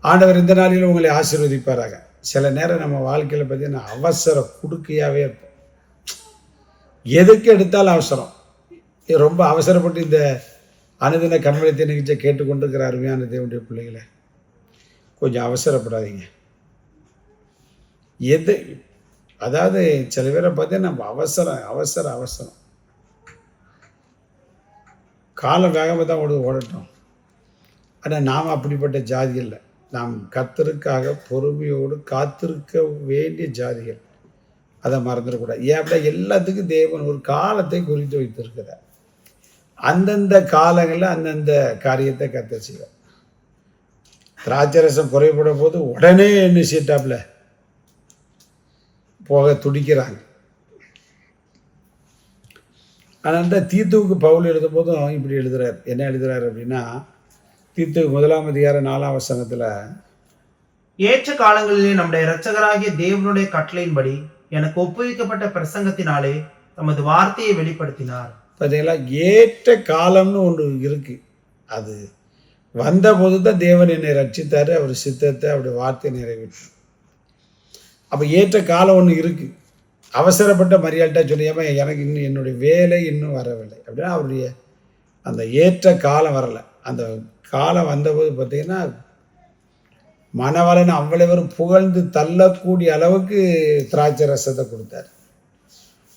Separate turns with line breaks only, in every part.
ஆண்டவர் இந்த நாளில் உங்களை ஆசீர்வதிப்பாராக. சில நேரம் நம்ம வாழ்க்கையில் பார்த்தீங்கன்னா அவசர குடுக்கையாகவே இருப்போம். எதுக்கு எடுத்தாலும் அவசரம். ரொம்ப அவசரப்பட்டு இந்த அனுதின கண்மணித்தை நிகழ்ச்சியை கேட்டுக்கொண்டிருக்கிற அருமையான தேவனுடைய பிள்ளைகளை கொஞ்சம் அவசரப்படாதீங்க. அதாவது சில பேரை பார்த்தீங்கன்னா நம்ம அவசரம் காலம் வேகமாக தான் ஓடட்டும். ஆனால் நாம் அப்படிப்பட்ட ஜாதி இல்லை. நாம் கர்த்தருக்காக பொறுமையோடு காத்திருக்க வேண்டிய ஜாதிகள். அதை மறந்துடக்கூடாது. ஏன் அப்படின்னா எல்லாத்துக்கும் தேவன் ஒரு காலத்தை குறித்து வைத்திருக்கிறார். அந்தந்த காலங்களில் அந்தந்த காரியத்தை கர்த்தர் செய்வார். திராட்சரசம் குறைபட போது உடனே என்ன சீட்டாப்ல போக துடிக்கிறாங்க. ஆனால் தான் தீத்துவுக்கு பவுல் எழுதும் போதும் இப்படி எழுதுறார். என்ன எழுதுறாரு அப்படின்னா, தீத்துக்கு 1 அதிகாரம் 4 வசனத்தில்,
ஏற்ற காலங்களிலே நம்முடைய இரட்சகராகிய தேவனுடைய கட்டளையின்படி எனக்கு ஒப்புவிக்கப்பட்ட பிரசங்கத்தினாலே தமது வார்த்தையை வெளிப்படுத்தினார்.
பார்த்தீங்களா, ஏற்ற காலம்னு ஒன்று இருக்கு. அது வந்தபோது தான் தேவன் என்னை ரட்சித்தாரு. அவர் சித்தத்தை அவருடைய வார்த்தையை நிறைவேற்று. அப்போ ஏற்ற காலம் ஒன்று இருக்கு. அவசரப்பட்ட மரியாதை சொல்லியாம எனக்கு இன்னும் என்னுடைய வேலை இன்னும் வரவில்லை அப்படின்னா அவருடைய அந்த ஏற்ற காலம் வரலை. அந்த காலம் வந்தபோது பார்த்தீங்கன்னா மணவாளன் அவ்வளவரும் புகழ்ந்து தள்ளக்கூடிய அளவுக்கு திராட்சை ரசத்தை கொடுத்தார்.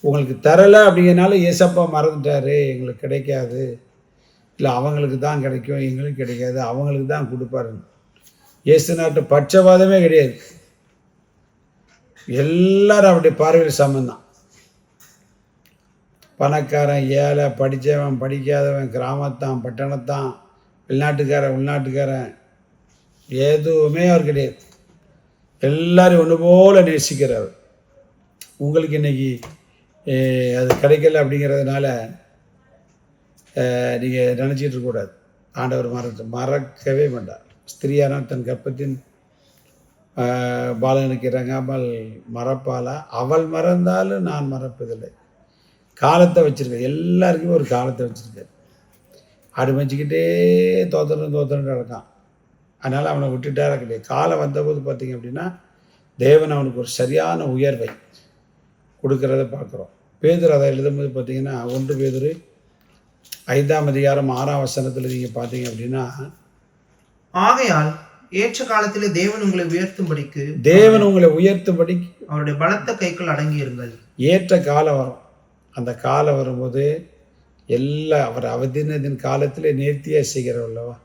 உங்களுக்கு தரலை அப்படிங்கிறனால ஏசப்பா மறந்துட்டாரு, எங்களுக்கு கிடைக்காது, இல்லை அவங்களுக்கு தான் கிடைக்கும், எங்களுக்கு கிடைக்காது, அவங்களுக்கு தான் கொடுப்பாருன்னு. இயேசு நாட்டு பட்சபாதமே கிடையாது. எல்லாரும் அவருடைய பார்வையில் சமந்தான். பணக்காரன், ஏழை, படித்தவன், படிக்காதவன், கிராமத்தான், பட்டணத்தான், வெளிநாட்டுக்காரன், உள்நாட்டுக்காரன், எதுவுமே அவர் கிடையாது. எல்லாரும் ஒன்று போல நேசிக்கிறார். உங்களுக்கு இன்னைக்கு அது கிடைக்கல அப்படிங்கிறதுனால நீங்கள் நினச்சிட்டு இருக்கக்கூடாது. ஆண்டவர் மறக்கவே மாட்டார். ஸ்திரியானால் தன் கர்ப்பத்தின் பாலனுக்கு இறங்காமல் மறப்பாளா, அவள் மறந்தாலும் நான் மறப்பதில்லை. காலத்தை வச்சுருக்கேன். எல்லாருக்குமே ஒரு காலத்தை வச்சுருக்காரு. ஆடு மச்சிக்கிட்டே தோத்தணும் நடக்கான். அதனால் அவனை விட்டுட்டார கிடையாது. காலம் வந்தபோது பார்த்திங்க அப்படின்னா தேவன் அவனுக்கு ஒரு சரியான உயர்வை கொடுக்கறத பார்க்குறோம். பேதுரு அதை எழுதும்போது பார்த்திங்கன்னா 1 பேதுரு 5 அதிகாரம் 6 வசனத்தில் நீங்கள் பார்த்தீங்க அப்படின்னா,
ஆகையால் ஏற்ற காலத்திலே தேவன் உங்களை உயர்த்தும்படி அவருடைய பலத்த கைக்குள் அடங்கியிருங்கள்.
ஏற்ற காலம் வரும். அந்த காலம் வரும்போது அவர் அவதினதின் காலத்தில் நேர்த்தியாக செய்கிறவல்லவா.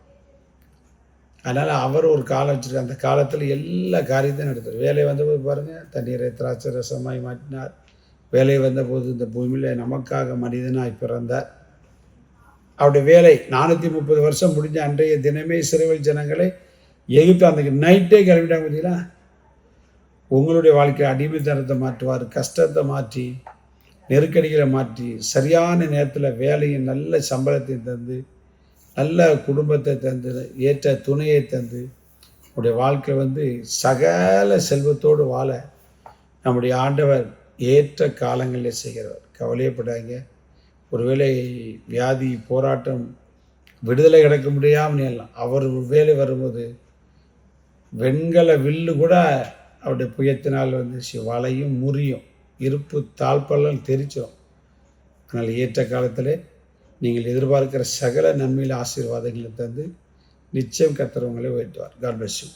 அதனால் அவர் ஒரு காலம் வச்சுருக்கார். அந்த காலத்தில் எல்லா காரியத்தையும் நடத்துவார். வேலை வந்தபோது பாருங்கள், தண்ணீரை திராட்சை ரசமாய் மாற்றினார். வேலை வந்தபோது இந்த பூமியில் நமக்காக மனிதனாய் பிறந்தார். அவருடைய வேலை 430 வருஷம் முடிஞ்ச அன்றைய தினமே இஸ்ரவேல் ஜனங்களை எகிப்து அந்த நைட்டே கிளம்பிட்டாங்க. பார்த்தீங்களா, உங்களுடைய வாழ்க்கையை அடிமைத்தனத்தை மாற்றுவார், கஷ்டத்தை மாற்றி, நெருக்கடிகளை மாற்றி, சரியான நேரத்தில் வேலையும் நல்ல சம்பளத்தை தந்து, நல்ல குடும்பத்தை தந்து, ஏற்ற துணையை தந்து, நம்முடைய வாழ்க்கை சகல செல்வத்தோடு வாழ நம்முடைய ஆண்டவர் ஏற்ற காலங்களில் செய்கிறவர். கவலையப்படாங்க. ஒருவேளை வியாதி, போராட்டம், விடுதலை கிடைக்க முடியாமல் எல்லாம் அவர் வேலை வரும்போது வெண்கல வில்லு கூட அவருடைய புயத்தினால் வலையும் முறியும், இருப்பு தாழ்ப்பெல்லாம் தெரிச்சிடும். அதனால் ஏற்ற காலத்தில் நீங்கள் எதிர்பார்க்கிற சகல நன்மையில் ஆசீர்வாதங்களை தந்து நிச்சயம் கர்த்தர் உங்களை உயர்த்துவார். God bless you.